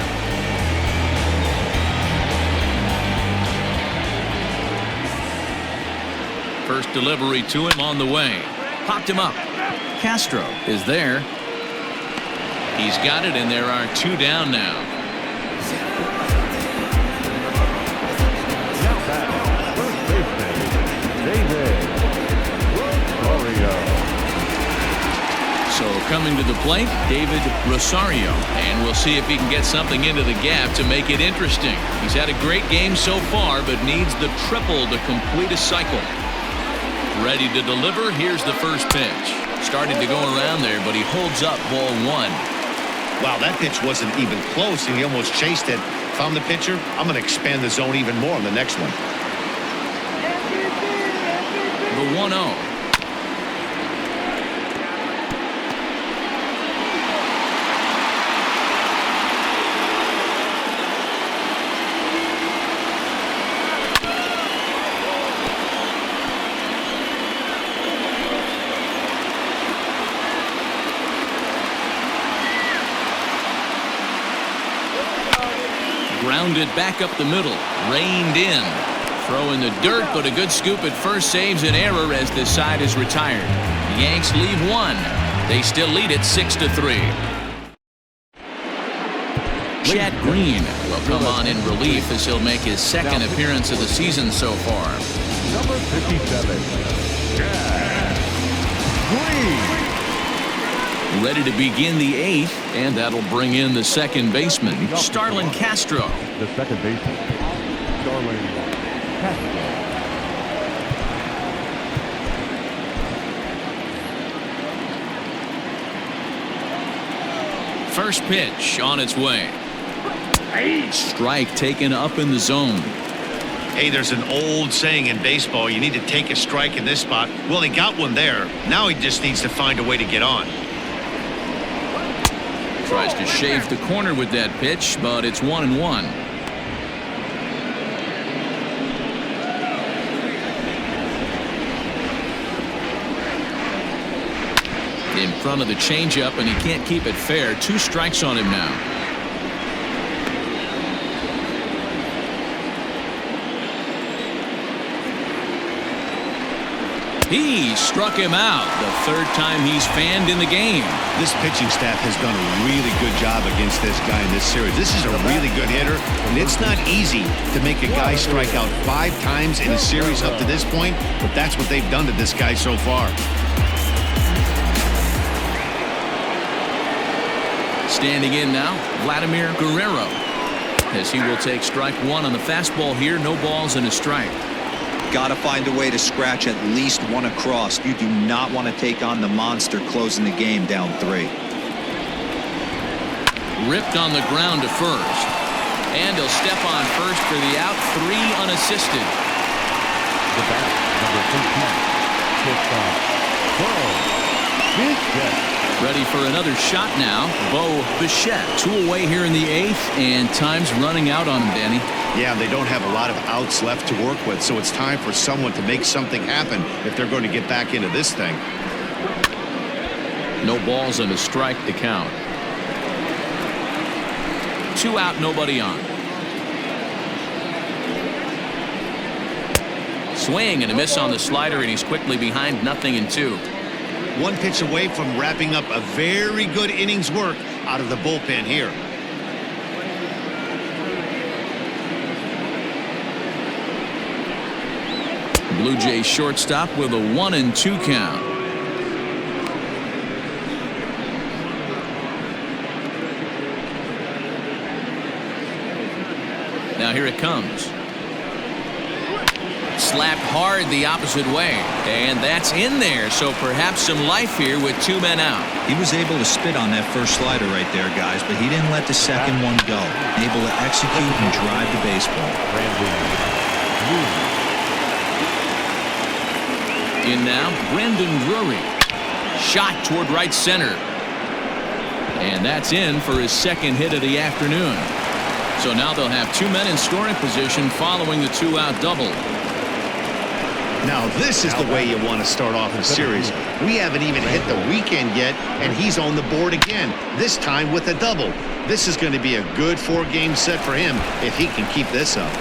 First delivery to him on the way. Popped him up. Castro is there. He's got it, and there are 2 down now. Now back, first baseman, David ROSARIO. So coming to the plate, David Rosario. And we'll see if he can get something into the gap to make it interesting. He's had a great game so far, but needs the triple to complete a cycle. Ready to deliver. Here's the first pitch. Started to go around there, but he holds up ball 1. Wow, that pitch wasn't even close, and he almost chased it. Found the pitcher. I'm going to expand the zone even more on the next one. The 1-0. Grounded back up the middle, reined in. Throw in the dirt, but a good scoop at first saves an error as this side is retired. The Yanks leave 1. They still lead it 6-3. Chad Green will come on in relief as he'll make his second appearance of the season so far. Number 57, Chad Green. Ready to begin the 8th, and that'll bring in the second baseman, Starlin Castro. The second baseman, Starlin Castro. First pitch on its way. Strike taken up in the zone. Hey, there's an old saying in baseball, you need to take a strike in this spot. Well, he got one there. Now he just needs to find a way to get on. Tries to shave the corner with that pitch, but it's 1-1. In front of the changeup, and he can't keep it fair. 2 strikes on him now. He struck him out the 3rd time he's fanned in the game. This pitching staff has done a really good job against this guy in this series. This is a really good hitter, and it's not easy to make a guy strike out 5 times in a series up to this point, but that's what they've done to this guy so far. Standing in now, Vladimir Guerrero, as he will take strike 1 on the fastball here. No balls and a strike. Got to find a way to scratch at least 1 across. You do not want to take on the monster closing the game down 3. Ripped on the ground to first. And he'll step on first for the out. 3 unassisted. The bat, number 15, shortstop, Ready for another shot now. BUEHLER, 2 away here in the 8th, and time's running out on him, Danny. Yeah, they don't have a lot of outs left to work with, so it's time for someone to make something happen if they're going to get back into this thing. No balls and a strike to count. 2 out, nobody on. Swing and a miss on the slider, and he's quickly behind 0-2. 1 pitch away from wrapping up a very good innings work out of the bullpen here. Blue Jays shortstop with a 1-2 count. Now here it comes. Slapped hard the opposite way, and that's in there, so perhaps some life here with 2 men out. He was able to spit on that first slider right there, guys, but he didn't let the second one go. Able to execute and drive the baseball. In now, Brandon Drury. Shot toward right center. And that's in for his 2nd hit of the afternoon. So now they'll have 2 men in scoring position following the 2-out double. Now this is the way you want to start off a series. We haven't even hit the weekend yet, and he's on the board again, this time with a double. This is going to be a good 4-game set for him if he can keep this up.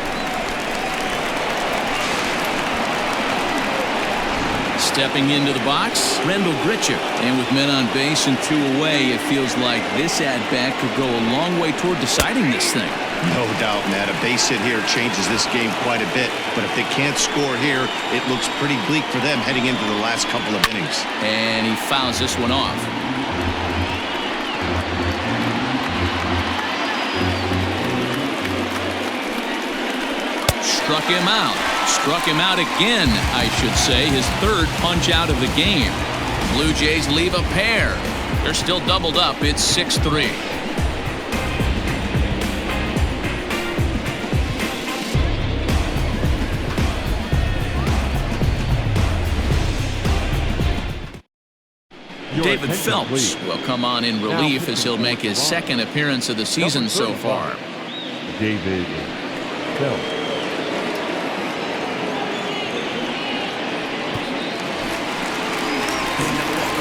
Stepping into the box, Rendell Grichuk. And with men on base and 2 away, it feels like this at-bat could go a long way toward deciding this thing. No doubt, Matt. A base hit here changes this game quite a bit. But if they can't score here, it looks pretty bleak for them heading into the last couple of innings. And he fouls this one off. Struck him out. Struck him out again, I should say. His 3rd punch out of the game. Blue Jays leave a pair. They're still doubled up. It's 6-3. David Phelps will come on in relief as he'll make his 2nd appearance of the season so far. David Phelps.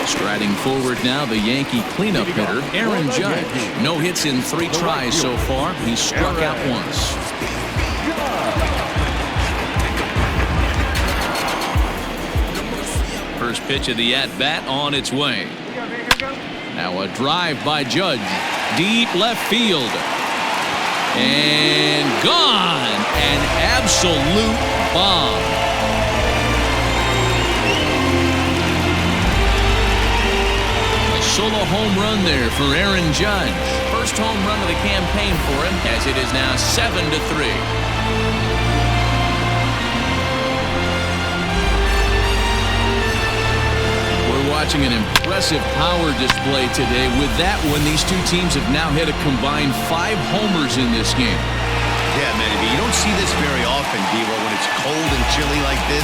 Striding forward now, the Yankee cleanup hitter, Aaron Judge. No hits in 3 tries so far. He's struck out once. First pitch of the at-bat on its way. Now a drive by Judge. Deep left field. And gone. An absolute bomb. Solo home run there for Aaron Judge. First home run of the campaign for him, as it is now 7-3. We're watching an impressive power display today. With that one, these 2 teams have now hit a combined 5 homers in this game. Yeah, Manny, you don't see this very often, Devo, when it's cold and chilly like this.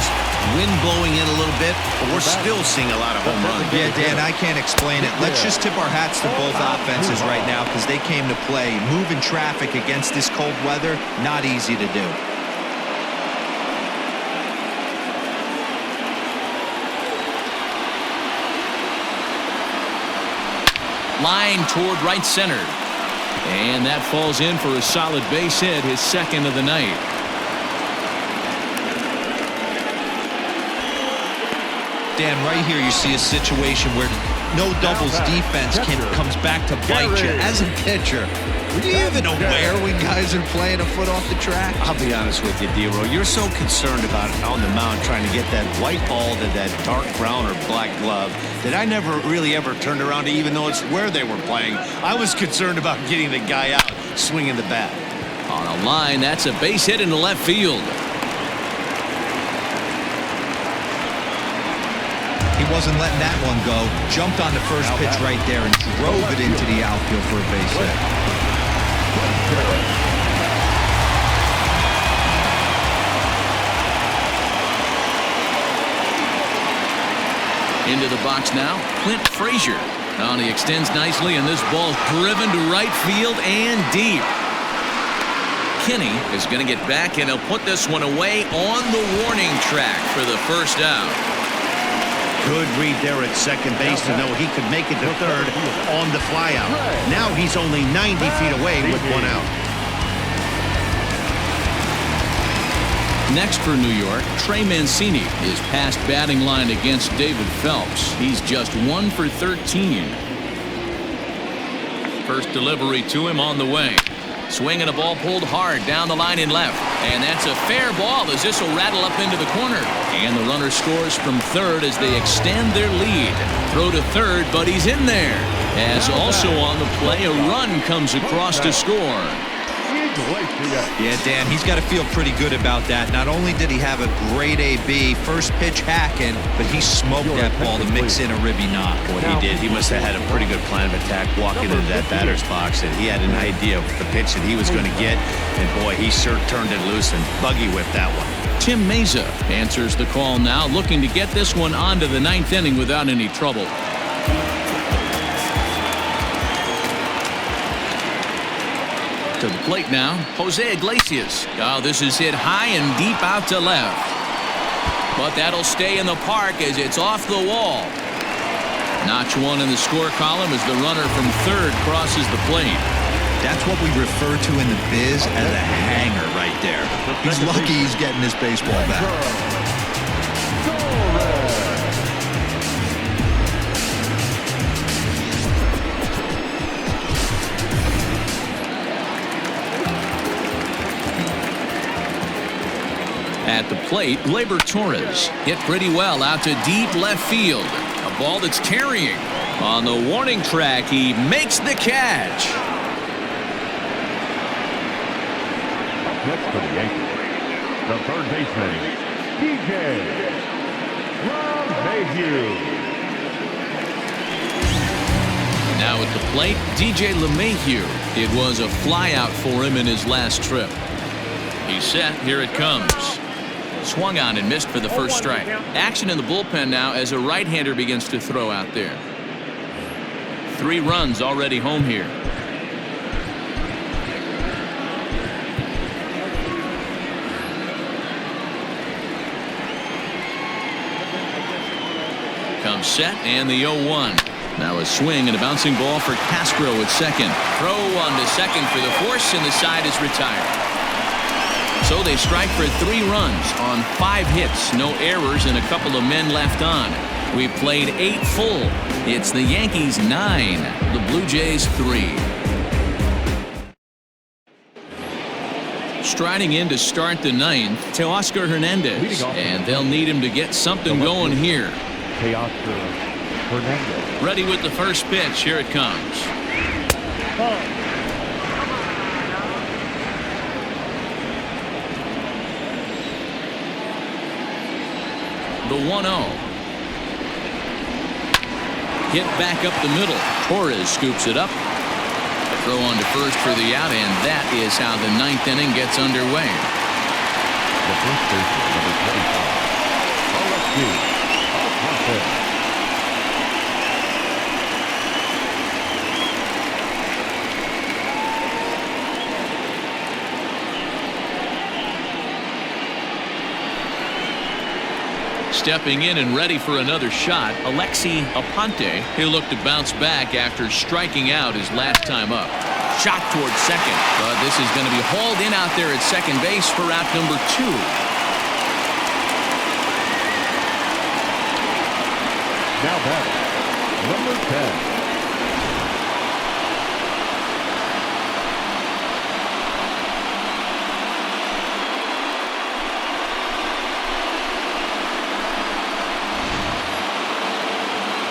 Wind blowing in a little bit, but we're still seeing a lot of home runs. Yeah, Dan, I can't explain it. Let's just tip our hats to both offenses right now because they came to play. Moving traffic against this cold weather, not easy to do. Line toward right center. And that falls in for a solid base hit, his second of the night. Dan, right here you see a situation where no doubles defense comes back to bite you. As a pitcher, are you even aware when guys are playing a foot off the track? I'll be honest with you, D-Row. You're so concerned about on the mound trying to get that white ball to that dark brown or black glove that I never really ever turned around to even notice where they were playing. I was concerned about getting the guy out swinging the bat. On a line, that's a base hit into left field. He wasn't letting that one go. Jumped on the first pitch right there and drove it into the outfield for a base hit. Into the box now, Clint Frazier. He extends nicely, and this ball's driven to right field and deep. Kinney is going to get back, and he'll put this one away on the warning track for the first out. Good read there at second base to know he could make it to third on the flyout. Now he's only 90 feet away with one out. Next for New York, Trey Mancini is past batting line against David Phelps. He's just 1 for 13. First delivery to him on the way. Swinging a ball pulled hard down the line in left. And that's a fair ball as this will rattle up into the corner. And the runner scores from third as they extend their lead. Throw to third, but he's in there. As also on the play, a run comes across to score. Yeah, Dan, he's got to feel pretty good about that. Not only did he have a great AB, first pitch hacking, but he smoked that ball to mix in a ribby knock. What he did, he must have had a pretty good plan of attack walking into that batter's box, and he had an idea of the pitch that he was going to get, and boy, he sure turned it loose and buggy whipped that one. Tim Meza answers the call now, looking to get this one onto the ninth inning without any trouble. To the plate now, Jose Iglesias. This is hit high and deep out to left. But that'll stay in the park as it's off the wall. Notch one in the score column as the runner from third crosses the plate. That's what we refer to in the biz as a hanger right there. He's lucky he's getting this baseball back. At the plate, Gleyber Torres hit pretty well out to deep left field. A ball that's carrying. On the warning track, he makes the catch. Next for the Yankees, the third baseman, LeMahieu. Now at the plate, DJ LeMahieu. It was a flyout for him in his last trip. He's set. Here it comes. Swung on and missed for the first strike. Action in the bullpen now as a right-hander begins to throw out there. 3 runs already home here. Comes set and the 0-1. Now a swing and a bouncing ball for Castro at second. Throw on to second for the force, and the side is retired. So they strike for 3 runs on 5 hits, no errors, and a couple of men left on. We've played 8 full. It's the Yankees 9, the Blue Jays 3. Striding in to start the 9th, Teoscar Hernandez, and they'll need him to get something going here. Teoscar Hernandez. Ready with the first pitch. Here it comes. The 1-0. Hit back up the middle. Torres scoops it up. Throw on to first for the out, and that is how the 9th inning gets underway. The first baseman, number 25, Stepping in and ready for another shot, Alexi Aponte. He'll look to bounce back after striking out his last time up. Shot towards second, but this is going to be hauled in out there at second base for out number 2. Now batting, number 10.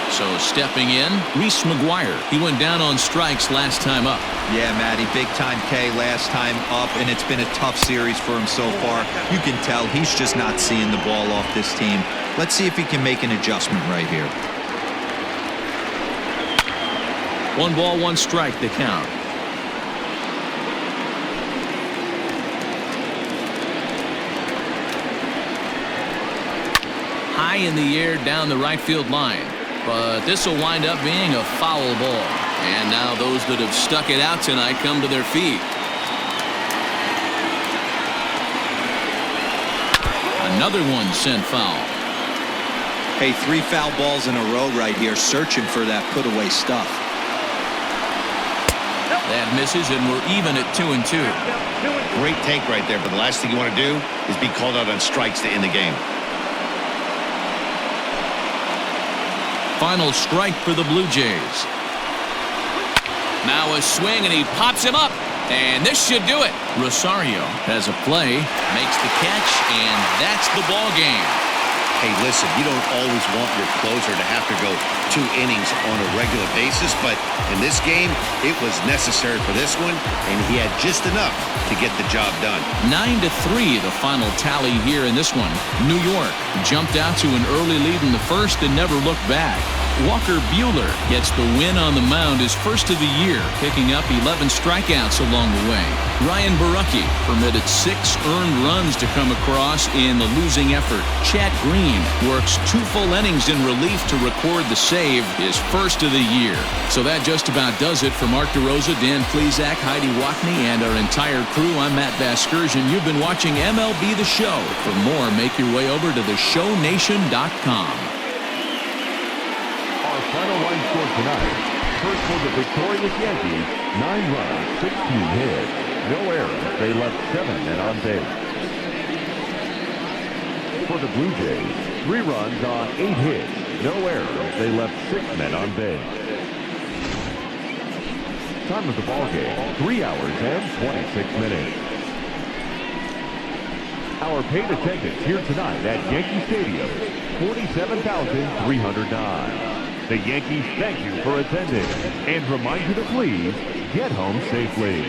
So stepping in, Reese McGuire. He went down on strikes last time up. Yeah, Matty, big time K last time up, and it's been a tough series for him so far. You can tell he's just not seeing the ball off this team. Let's see if he can make an adjustment right here. 1 ball, 1 strike, the count. High in the air down the right field line. But this will wind up being a foul ball. And now those that have stuck it out tonight come to their feet. Another one sent foul. Hey, 3 foul balls in a row right here, searching for that put-away stuff. That misses, and we're even at 2-2. Great take right there, but the last thing you want to do is be called out on strikes to end the game. Final strike for the Blue Jays. Now a swing, and he pops him up. And this should do it. Rosario has a play, makes the catch, and that's the ball game. Hey, listen, you don't always want your closer to have to go 2 innings on a regular basis, but in this game, it was necessary for this one, and he had just enough to get the job done. 9-3, the final tally here in this one. New York jumped out to an early lead in the first and never looked back. Walker Buehler gets the win on the mound, his first of the year, picking up 11 strikeouts along the way. Ryan Borucki permitted 6 earned runs to come across in the losing effort. Chad Green works 2 full innings in relief to record the save, his first of the year. So that just about does it for Mark DeRosa, Dan Plesac, Heidi Watney, and our entire crew. I'm Matt Vasgersian. You've been watching MLB The Show. For more, make your way over to theshownation.com. Final line score tonight. First for the victorious Yankees, 9 runs, 16 hits, no errors. They left 7 men on base. For the Blue Jays, 3 runs on 8 hits, no errors. They left 6 men on base. Time of the ball game, 3 hours and 26 minutes. Our paid attendance here tonight at Yankee Stadium, 47,309. The Yankees thank you for attending and remind you to please get home safely.